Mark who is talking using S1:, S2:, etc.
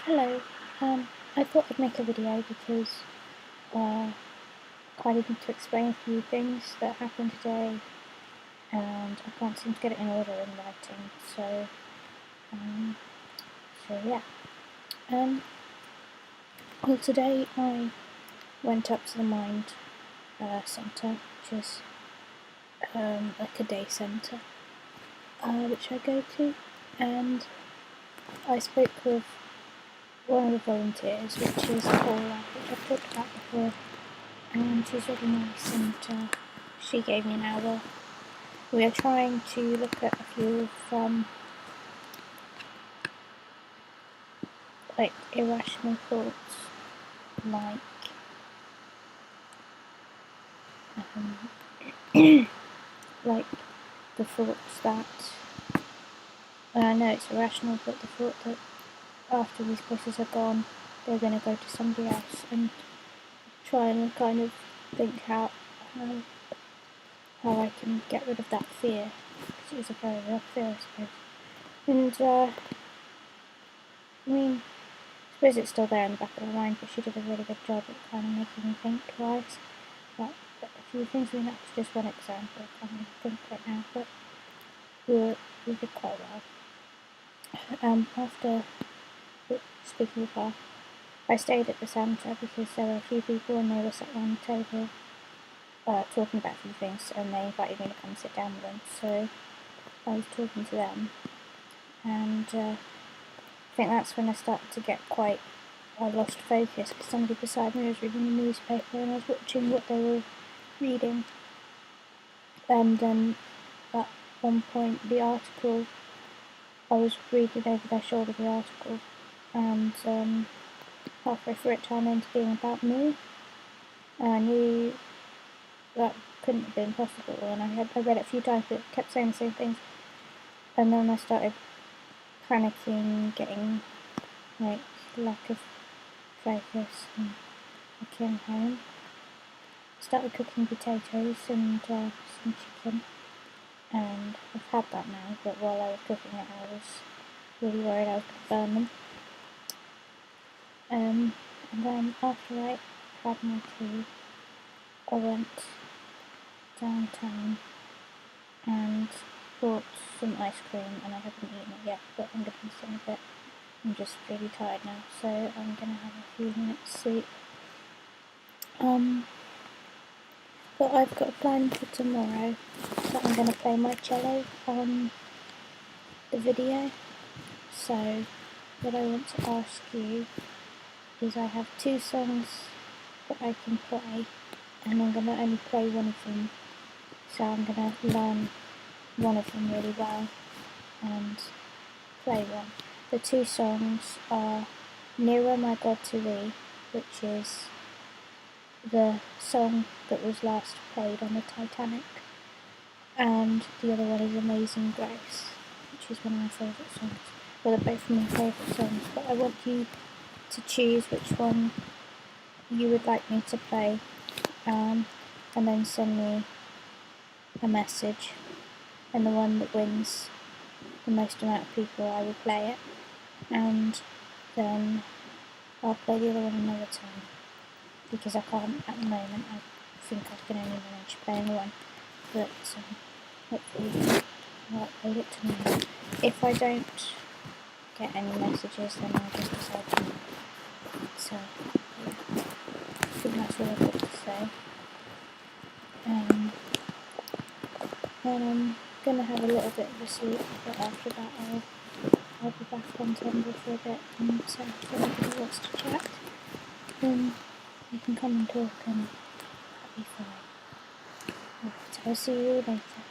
S1: Hello, I thought I'd make a video because I kind of need to explain a few things that happened today and I can't seem to get it in order in writing, um, so yeah. Well, today I went up to the Mind Centre, which is like a day centre, which I go to, and I spoke with one of the volunteers, which is Paula, which I've talked about before, and she's really nice, and she gave me an hour. We are trying to look at a few of like irrational thoughts, like like the thoughts that I know it's irrational, but the thought that after these places are gone, they're going to go to somebody else, and try and kind of think how I can get rid of that fear, because it is a very real fear, I suppose. And I mean, I suppose it's still there in the back of my mind, but she did a really good job at kind of making me think twice. But a few things, I mean, that's just one example, I can't really think right now, but we did quite well. After speaking with her, I stayed at the centre because there were a few people and they were sat around the table talking about a few things, and they invited me to come sit down with them, so I was talking to them, and I think that's when I started to get I lost focus because somebody beside me was reading the newspaper and I was watching what they were reading, and then at one point the article, I was reading over their shoulder the article, and halfway through it turned into being about me, and I knew that couldn't have been possible, and I read it a few times but it kept saying the same things, and then I started panicking, getting like lack of focus, and I came home, started cooking potatoes and some chicken, and I've had that now, but while I was cooking it I was really worried I was going to burn them. And then after I had my tea, I went downtown and bought some ice cream, and I haven't eaten it yet, but I'm going to eat some of it. I'm just really tired now, so I'm going to have a few minutes sleep. But I've got a plan for tomorrow, that I'm going to play my cello on the video. So what I want to ask you is, I have 2 songs that I can play, and I'm going to only play one of them, so I'm going to learn one of them really well and play one. The 2 songs are Nearer My God to Thee, which is the song that was last played on the Titanic, and the other one is Amazing Grace, which is one of my favourite songs. Well, they're both my favourite songs, but I want you to choose which one you would like me to play, and then send me a message, and the one that wins the most amount of people, I will play it, and then I'll play the other one another time, because I can't at the moment. I think I can only manage playing one, but hopefully I'll upload it tomorrow. If I don't get any messages, then I'll just decide tomorrow. So yeah, I think that's all I've got to say. Then I'm gonna have a little bit of a sleep, but after that I'll be back on Tumblr for a bit, and so if anybody wants to chat, then you can come and talk, and that'll be fine. Alright, I'll see you all later.